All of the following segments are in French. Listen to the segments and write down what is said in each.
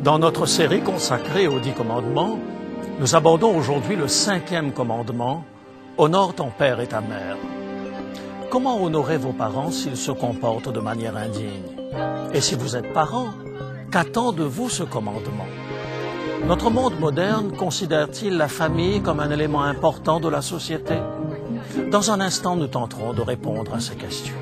Dans notre série consacrée aux 10 commandements, nous abordons aujourd'hui le 5e commandement, « Honore ton père et ta mère ». Comment honorer vos parents s'ils se comportent de manière indigne? Et si vous êtes parent, qu'attend de vous ce commandement? Notre monde moderne considère-t-il la famille comme un élément important de la société? Dans un instant, nous tenterons de répondre à ces questions.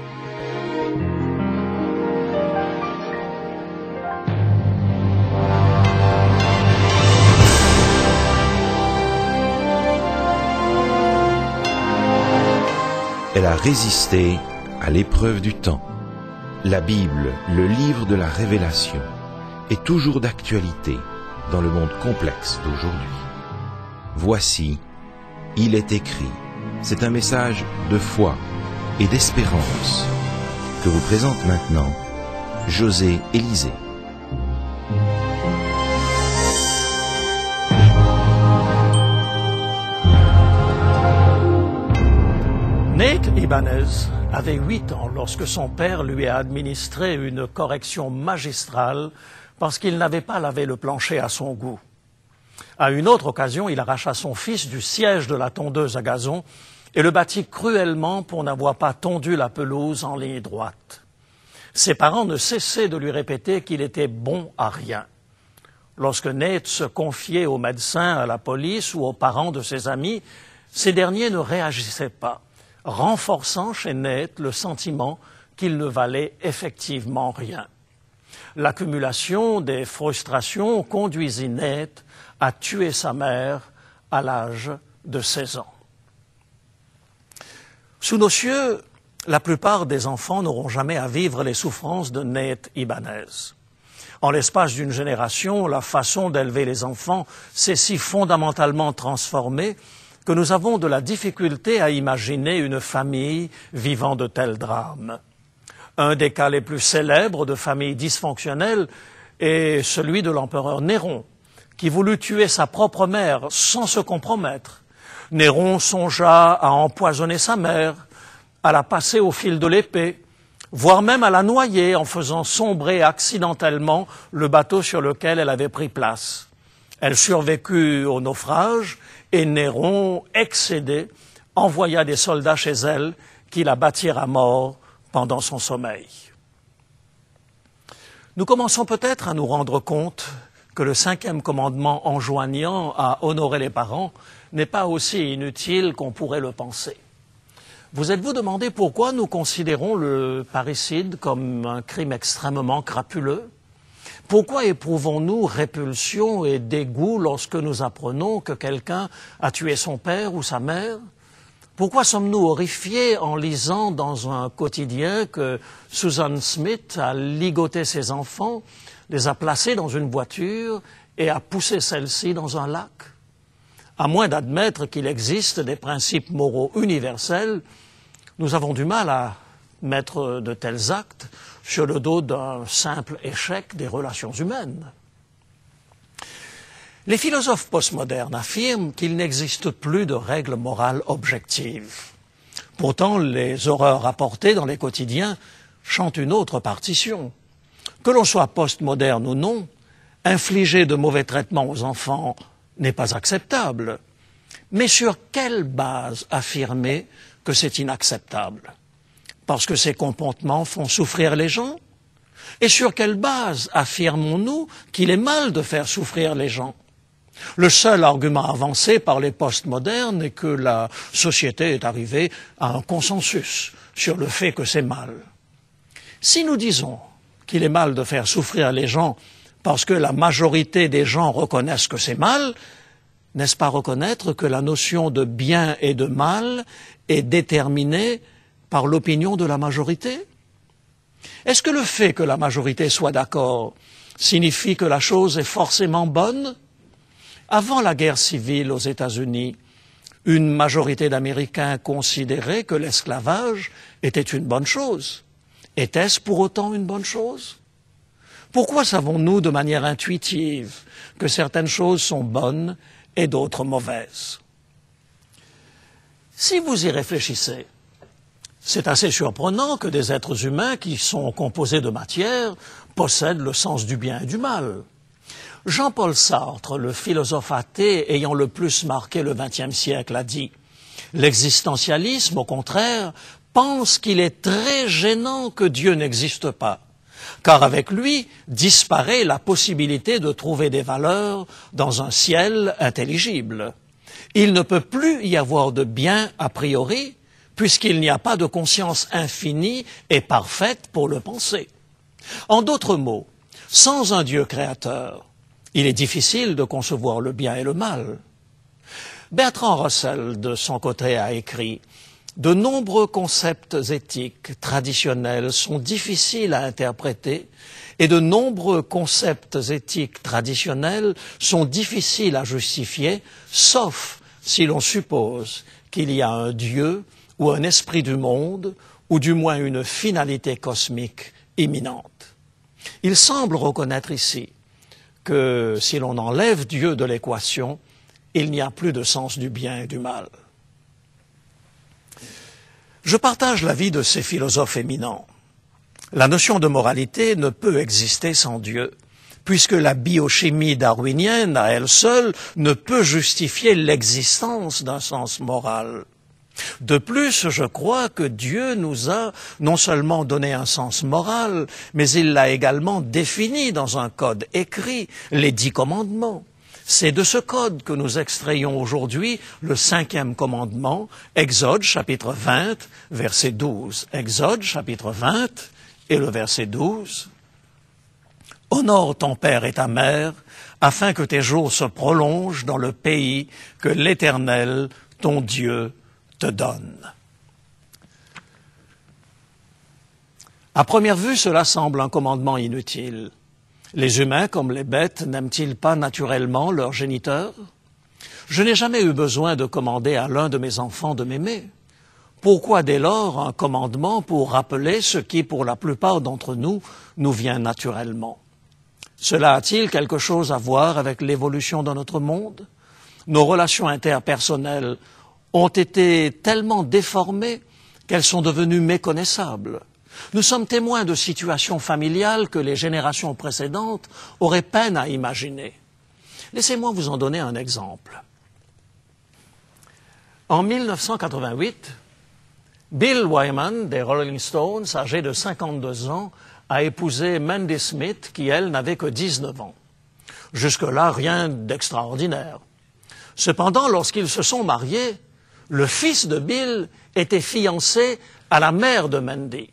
Elle a résisté à l'épreuve du temps. La Bible, le livre de la révélation, est toujours d'actualité dans le monde complexe d'aujourd'hui. Voici, il est écrit. C'est un message de foi et d'espérance que vous présente maintenant José Élysée. Nate Ibanez avait 8 ans lorsque son père lui a administré une correction magistrale parce qu'il n'avait pas lavé le plancher à son goût. À une autre occasion, il arracha son fils du siège de la tondeuse à gazon et le battit cruellement pour n'avoir pas tondu la pelouse en ligne droite. Ses parents ne cessaient de lui répéter qu'il était bon à rien. Lorsque Nate se confiait aux médecins, à la police ou aux parents de ses amis, ces derniers ne réagissaient pas, renforçant chez Nate le sentiment qu'il ne valait effectivement rien. L'accumulation des frustrations conduisit Nate à tuer sa mère à l'âge de 16 ans. Sous nos cieux, la plupart des enfants n'auront jamais à vivre les souffrances de Nate Ibanez. En l'espace d'une génération, la façon d'élever les enfants s'est si fondamentalement transformée que nous avons de la difficulté à imaginer une famille vivant de tels drames. Un des cas les plus célèbres de familles dysfonctionnelles est celui de l'empereur Néron, qui voulut tuer sa propre mère sans se compromettre. Néron songea à empoisonner sa mère, à la passer au fil de l'épée, voire même à la noyer en faisant sombrer accidentellement le bateau sur lequel elle avait pris place. Elle survécut au naufrage et Néron, excédé, envoya des soldats chez elle qui la battirent à mort pendant son sommeil. Nous commençons peut-être à nous rendre compte que le 5e commandement enjoignant à honorer les parents n'est pas aussi inutile qu'on pourrait le penser. Vous êtes-vous demandé pourquoi nous considérons le parricide comme un crime extrêmement crapuleux? Pourquoi éprouvons-nous répulsion et dégoût lorsque nous apprenons que quelqu'un a tué son père ou sa mère? Pourquoi sommes-nous horrifiés en lisant dans un quotidien que Susan Smith a ligoté ses enfants, les a placés dans une voiture et a poussé celle-ci dans un lac? À moins d'admettre qu'il existe des principes moraux universels, nous avons du mal à mettre de tels actes sur le dos d'un simple échec des relations humaines. Les philosophes postmodernes affirment qu'il n'existe plus de règles morales objectives. Pourtant, les horreurs rapportées dans les quotidiens chantent une autre partition. Que l'on soit postmoderne ou non, infliger de mauvais traitements aux enfants n'est pas acceptable. Mais sur quelle base affirmer que c'est inacceptable? Parce que ces comportements font souffrir les gens? Et sur quelle base affirmons-nous qu'il est mal de faire souffrir les gens? Le seul argument avancé par les postmodernes est que la société est arrivée à un consensus sur le fait que c'est mal. Si nous disons qu'il est mal de faire souffrir les gens parce que la majorité des gens reconnaissent que c'est mal, n'est-ce pas reconnaître que la notion de bien et de mal est déterminée par l'opinion de la majorité? Est-ce que le fait que la majorité soit d'accord signifie que la chose est forcément bonne? Avant la guerre civile aux États-Unis, une majorité d'Américains considérait que l'esclavage était une bonne chose. Était-ce pour autant une bonne chose? Pourquoi savons-nous de manière intuitive que certaines choses sont bonnes et d'autres mauvaises? Si vous y réfléchissez, c'est assez surprenant que des êtres humains qui sont composés de matière possèdent le sens du bien et du mal. Jean-Paul Sartre, le philosophe athée ayant le plus marqué le XXe siècle, a dit « L'existentialisme, au contraire, pense qu'il est très gênant que Dieu n'existe pas, car avec lui disparaît la possibilité de trouver des valeurs dans un ciel intelligible. Il ne peut plus y avoir de bien a priori, puisqu'il n'y a pas de conscience infinie et parfaite pour le penser. En d'autres mots, sans un Dieu créateur, il est difficile de concevoir le bien et le mal. » Bertrand Russell, de son côté, a écrit « De nombreux concepts éthiques traditionnels sont difficiles à interpréter et de nombreux concepts éthiques traditionnels sont difficiles à justifier, sauf si l'on suppose qu'il y a un Dieu ou un esprit du monde, ou du moins une finalité cosmique imminente. » Il semble reconnaître ici que si l'on enlève Dieu de l'équation, il n'y a plus de sens du bien et du mal. Je partage l'avis de ces philosophes éminents. La notion de moralité ne peut exister sans Dieu, puisque la biochimie darwinienne, à elle seule, ne peut justifier l'existence d'un sens moral. De plus, je crois que Dieu nous a non seulement donné un sens moral, mais il l'a également défini dans un code écrit, les 10 commandements. C'est de ce code que nous extrayons aujourd'hui le 5e commandement, Exode chapitre 20, verset 12. Exode chapitre 20 et le verset 12. « Honore ton père et ta mère, afin que tes jours se prolongent dans le pays que l'Éternel, ton Dieu, te donne. » À première vue, cela semble un commandement inutile. Les humains, comme les bêtes, n'aiment-ils pas naturellement leurs géniteurs? Je n'ai jamais eu besoin de commander à l'un de mes enfants de m'aimer. Pourquoi dès lors un commandement pour rappeler ce qui, pour la plupart d'entre nous, nous vient naturellement? Cela a-t-il quelque chose à voir avec l'évolution de notre monde? Nos relations interpersonnelles ont été tellement déformées qu'elles sont devenues méconnaissables. Nous sommes témoins de situations familiales que les générations précédentes auraient peine à imaginer. Laissez-moi vous en donner un exemple. En 1988, Bill Wyman des Rolling Stones, âgé de 52 ans, a épousé Mandy Smith, qui, elle, n'avait que 19 ans. Jusque-là, rien d'extraordinaire. Cependant, lorsqu'ils se sont mariés, le fils de Bill était fiancé à la mère de Mandy.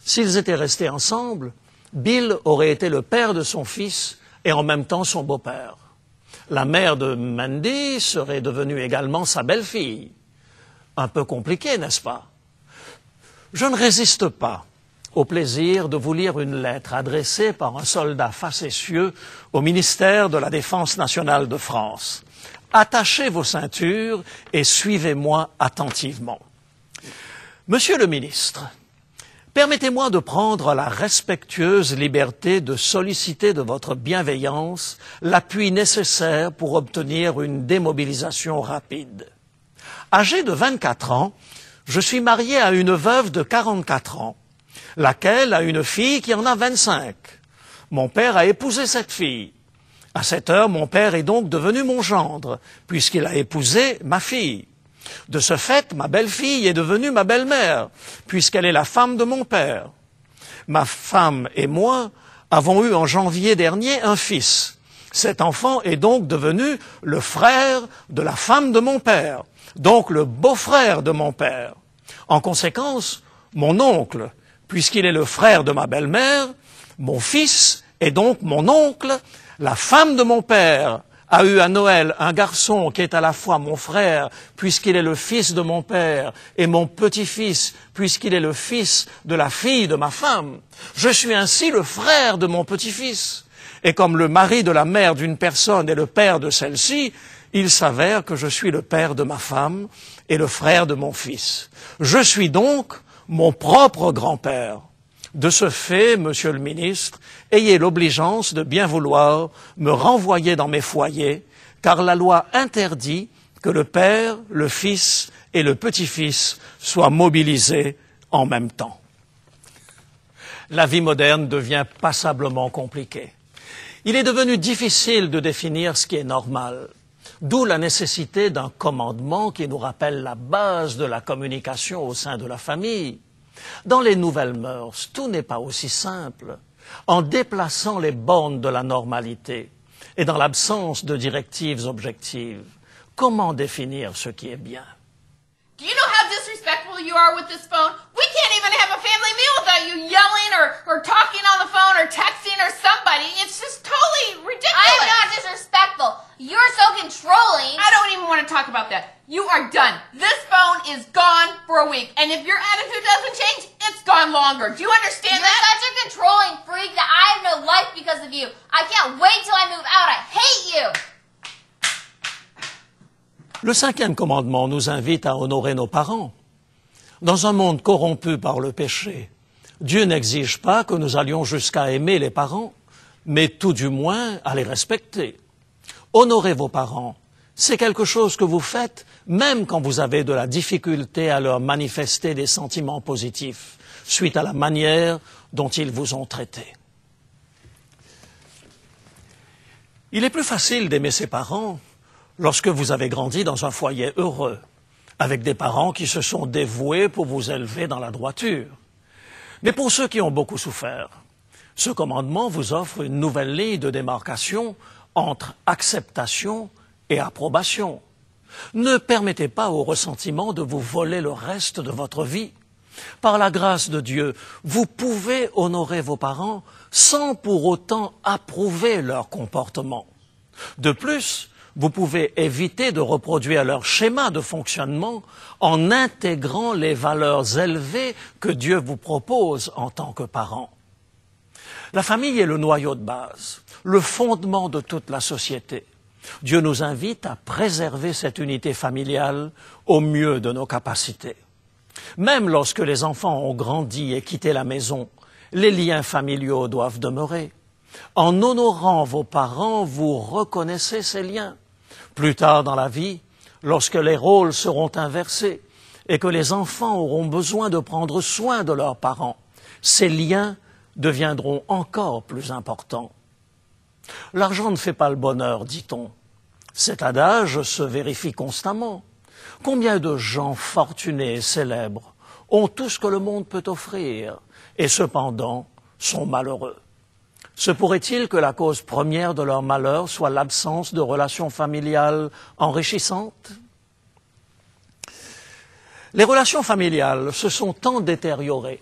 S'ils étaient restés ensemble, Bill aurait été le père de son fils et en même temps son beau-père. La mère de Mandy serait devenue également sa belle-fille. Un peu compliqué, n'est-ce pas? Je ne résiste pas au plaisir de vous lire une lettre adressée par un soldat facétieux au ministère de la Défense nationale de France. Attachez vos ceintures et suivez-moi attentivement. Monsieur le ministre, permettez-moi de prendre la respectueuse liberté de solliciter de votre bienveillance l'appui nécessaire pour obtenir une démobilisation rapide. Âgé de 24 ans, je suis marié à une veuve de 44 ans, laquelle a une fille qui en a 25. Mon père a épousé cette fille. À cette heure, mon père est donc devenu mon gendre, puisqu'il a épousé ma fille. De ce fait, ma belle-fille est devenue ma belle-mère, puisqu'elle est la femme de mon père. Ma femme et moi avons eu en janvier dernier un fils. Cet enfant est donc devenu le frère de la femme de mon père, donc le beau-frère de mon père. En conséquence, mon oncle, puisqu'il est le frère de ma belle-mère, mon fils est donc mon oncle. La femme de mon père a eu à Noël un garçon qui est à la fois mon frère, puisqu'il est le fils de mon père, et mon petit-fils, puisqu'il est le fils de la fille de ma femme. Je suis ainsi le frère de mon petit-fils. Et comme le mari de la mère d'une personne est le père de celle-ci, il s'avère que je suis le père de ma femme et le frère de mon fils. Je suis donc mon propre grand-père. De ce fait, monsieur le ministre, ayez l'obligeance de bien vouloir me renvoyer dans mes foyers, car la loi interdit que le père, le fils et le petit-fils soient mobilisés en même temps. La vie moderne devient passablement compliquée. Il est devenu difficile de définir ce qui est normal, d'où la nécessité d'un commandement qui nous rappelle la base de la communication au sein de la famille. Dans les nouvelles mœurs, tout n'est pas aussi simple. En déplaçant les bornes de la normalité et dans l'absence de directives objectives, comment définir ce qui est bien? Do you know how disrespectful you are with this phone? We can't even have a family meal without you yelling or talking on the phone or texting or somebody. It's just totally ridiculous. I'm not disrespectful. You're so controlling. I don't even want to talk about that. You are done. This phone is gone for a week. And if your attitude doesn't change, it's gone longer. Do you understand You're that? such a controlling freak that I have no life because of you. I can't wait till I move out. I hate you. Le 5e commandement nous invite à honorer nos parents. Dans un monde corrompu par le péché, Dieu n'exige pas que nous allions jusqu'à aimer les parents, mais tout du moins à les respecter. Honorer vos parents, c'est quelque chose que vous faites même quand vous avez de la difficulté à leur manifester des sentiments positifs, suite à la manière dont ils vous ont traité. Il est plus facile d'aimer ses parents lorsque vous avez grandi dans un foyer heureux, avec des parents qui se sont dévoués pour vous élever dans la droiture. Mais pour ceux qui ont beaucoup souffert, ce commandement vous offre une nouvelle ligne de démarcation entre acceptation et approbation. Ne permettez pas au ressentiment de vous voler le reste de votre vie. Par la grâce de Dieu, vous pouvez honorer vos parents sans pour autant approuver leur comportement. De plus, vous pouvez éviter de reproduire leur schéma de fonctionnement en intégrant les valeurs élevées que Dieu vous propose en tant que parents. La famille est le noyau de base, le fondement de toute la société. Dieu nous invite à préserver cette unité familiale au mieux de nos capacités. Même lorsque les enfants ont grandi et quitté la maison, les liens familiaux doivent demeurer. En honorant vos parents, vous reconnaissez ces liens. Plus tard dans la vie, lorsque les rôles seront inversés et que les enfants auront besoin de prendre soin de leurs parents, ces liens deviendront encore plus importants. L'argent ne fait pas le bonheur, dit-on. Cet adage se vérifie constamment. Combien de gens fortunés et célèbres ont tout ce que le monde peut offrir et cependant sont malheureux? Se pourrait-il que la cause première de leur malheur soit l'absence de relations familiales enrichissantes? Les relations familiales se sont tant détériorées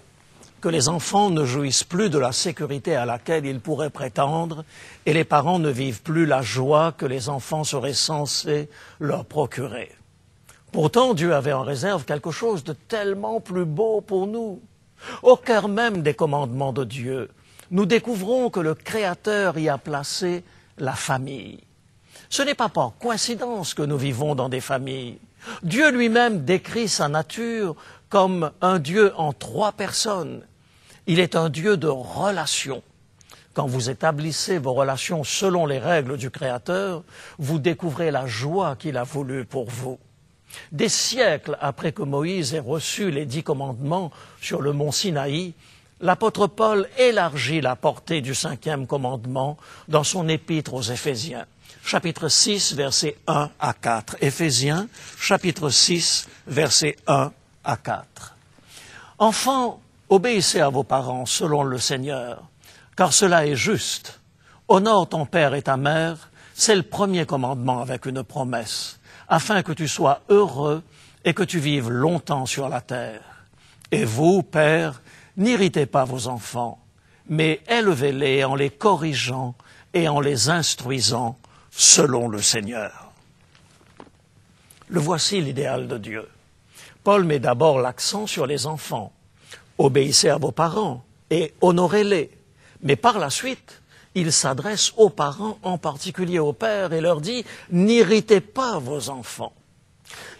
que les enfants ne jouissent plus de la sécurité à laquelle ils pourraient prétendre et les parents ne vivent plus la joie que les enfants seraient censés leur procurer. Pourtant, Dieu avait en réserve quelque chose de tellement plus beau pour nous. Au cœur même des commandements de Dieu, nous découvrons que le Créateur y a placé la famille. Ce n'est pas par coïncidence que nous vivons dans des familles. Dieu lui-même décrit sa nature comme un Dieu en 3 personnes. Il est un Dieu de relations. Quand vous établissez vos relations selon les règles du Créateur, vous découvrez la joie qu'il a voulu pour vous. Des siècles après que Moïse ait reçu les 10 commandements sur le mont Sinaï, l'apôtre Paul élargit la portée du 5e commandement dans son épître aux Éphésiens, chapitre 6, versets 1 à 4. Éphésiens, chapitre 6, versets 1 à 4. Enfants, obéissez à vos parents selon le Seigneur, car cela est juste. Honore ton père et ta mère, c'est le premier commandement avec une promesse, afin que tu sois heureux et que tu vives longtemps sur la terre. Et vous, pères, n'irritez pas vos enfants, mais élevez-les en les corrigeant et en les instruisant selon le Seigneur. Le voici l'idéal de Dieu. Paul met d'abord l'accent sur les enfants. Obéissez à vos parents et honorez-les. Mais par la suite, il s'adresse aux parents, en particulier aux pères, et leur dit « N'irritez pas vos enfants ».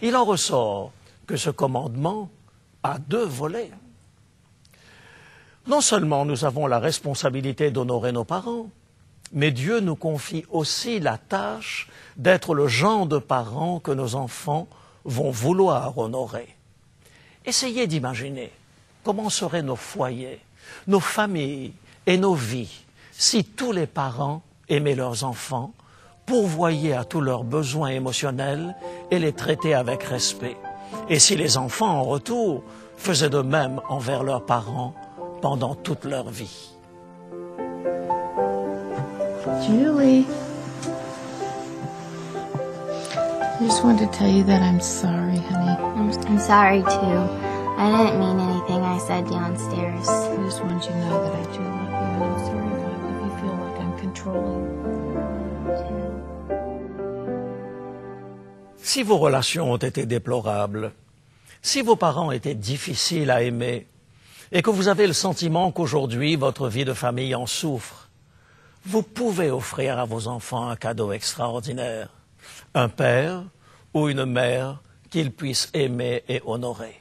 Il en ressort que ce commandement a 2 volets. Non seulement nous avons la responsabilité d'honorer nos parents, mais Dieu nous confie aussi la tâche d'être le genre de parents que nos enfants vont vouloir honorer. Essayez d'imaginer comment seraient nos foyers, nos familles et nos vies si tous les parents aimez leurs enfants, pourvoyez à tous leurs besoins émotionnels et les traitez avec respect. Et si les enfants, en retour, faisaient de même envers leurs parents pendant toute leur vie. Julie, I just wanted to tell you that I'm sorry, honey. I'm sorry too. I didn't mean anything I said downstairs. I just want you to know that I do love you, and I'm sorry if you feel like I'm controlling. Si vos relations ont été déplorables, si vos parents étaient difficiles à aimer, et que vous avez le sentiment qu'aujourd'hui votre vie de famille en souffre, vous pouvez offrir à vos enfants un cadeau extraordinaire, un père ou une mère qu'ils puissent aimer et honorer.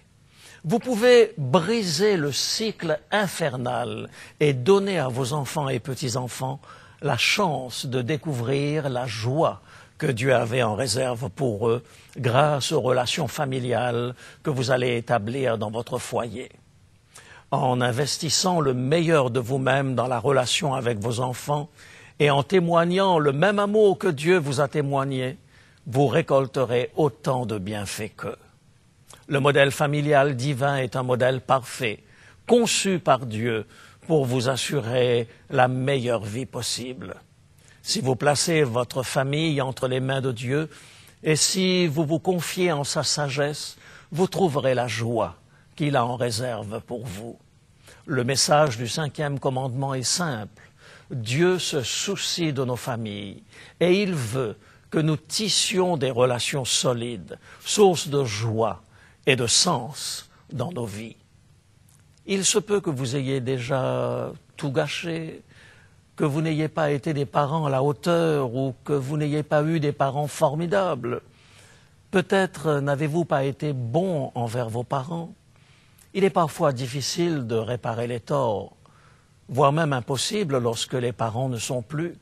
Vous pouvez briser le cycle infernal et donner à vos enfants et petits-enfants la chance de découvrir la joie que Dieu avait en réserve pour eux grâce aux relations familiales que vous allez établir dans votre foyer. En investissant le meilleur de vous-même dans la relation avec vos enfants et en témoignant le même amour que Dieu vous a témoigné, vous récolterez autant de bienfaits qu'eux. Le modèle familial divin est un modèle parfait, conçu par Dieu pour vous assurer la meilleure vie possible. Si vous placez votre famille entre les mains de Dieu et si vous vous confiez en sa sagesse, vous trouverez la joie qu'il a en réserve pour vous. Le message du 5e commandement est simple. Dieu se soucie de nos familles et il veut que nous tissions des relations solides, sources de joie et de sens dans nos vies. Il se peut que vous ayez déjà tout gâché, que vous n'ayez pas été des parents à la hauteur ou que vous n'ayez pas eu des parents formidables. Peut-être n'avez-vous pas été bon envers vos parents. Il est parfois difficile de réparer les torts, voire même impossible lorsque les parents ne sont plus.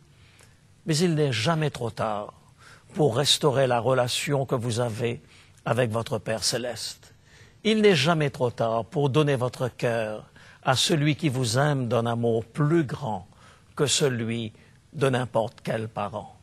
Mais il n'est jamais trop tard pour restaurer la relation que vous avez avec votre Père céleste. Il n'est jamais trop tard pour donner votre cœur à celui qui vous aime d'un amour plus grand que celui de n'importe quel parent.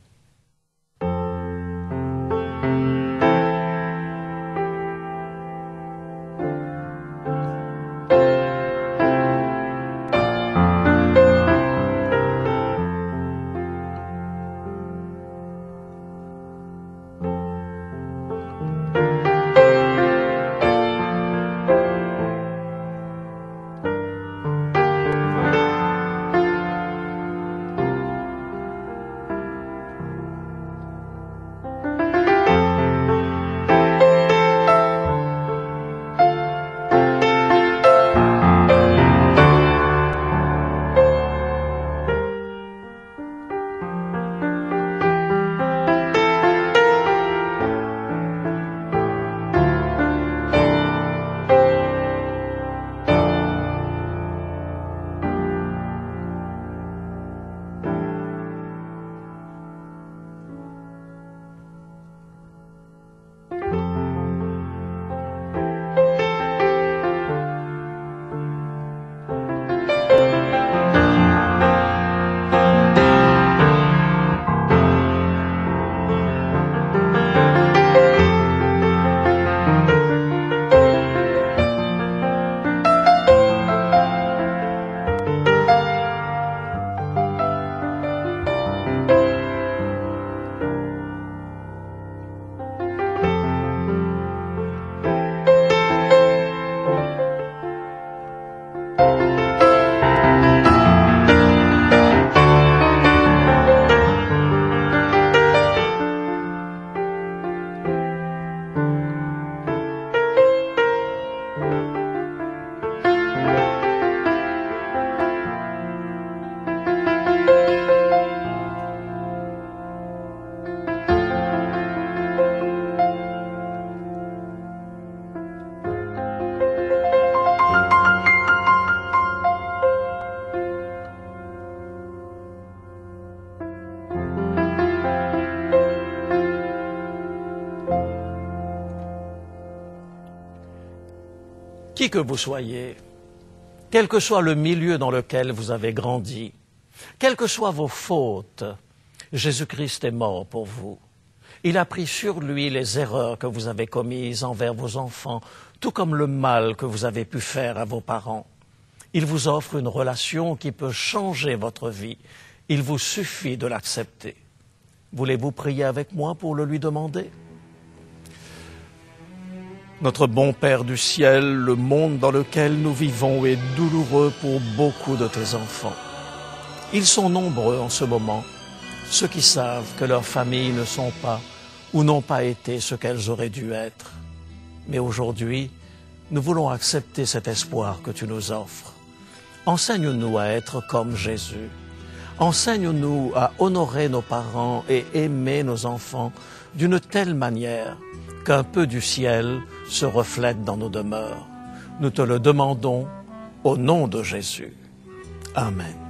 Qui que vous soyez, quel que soit le milieu dans lequel vous avez grandi, quelles que soient vos fautes, Jésus-Christ est mort pour vous. Il a pris sur lui les erreurs que vous avez commises envers vos enfants, tout comme le mal que vous avez pu faire à vos parents. Il vous offre une relation qui peut changer votre vie. Il vous suffit de l'accepter. Voulez-vous prier avec moi pour le lui demander? Notre bon Père du ciel, le monde dans lequel nous vivons est douloureux pour beaucoup de tes enfants. Ils sont nombreux en ce moment, ceux qui savent que leurs familles ne sont pas ou n'ont pas été ce qu'elles auraient dû être. Mais aujourd'hui, nous voulons accepter cet espoir que tu nous offres. Enseigne-nous à être comme Jésus. Enseigne-nous à honorer nos parents et aimer nos enfants d'une telle manière qu'un peu du ciel se reflète dans nos demeures. Nous te le demandons au nom de Jésus. Amen.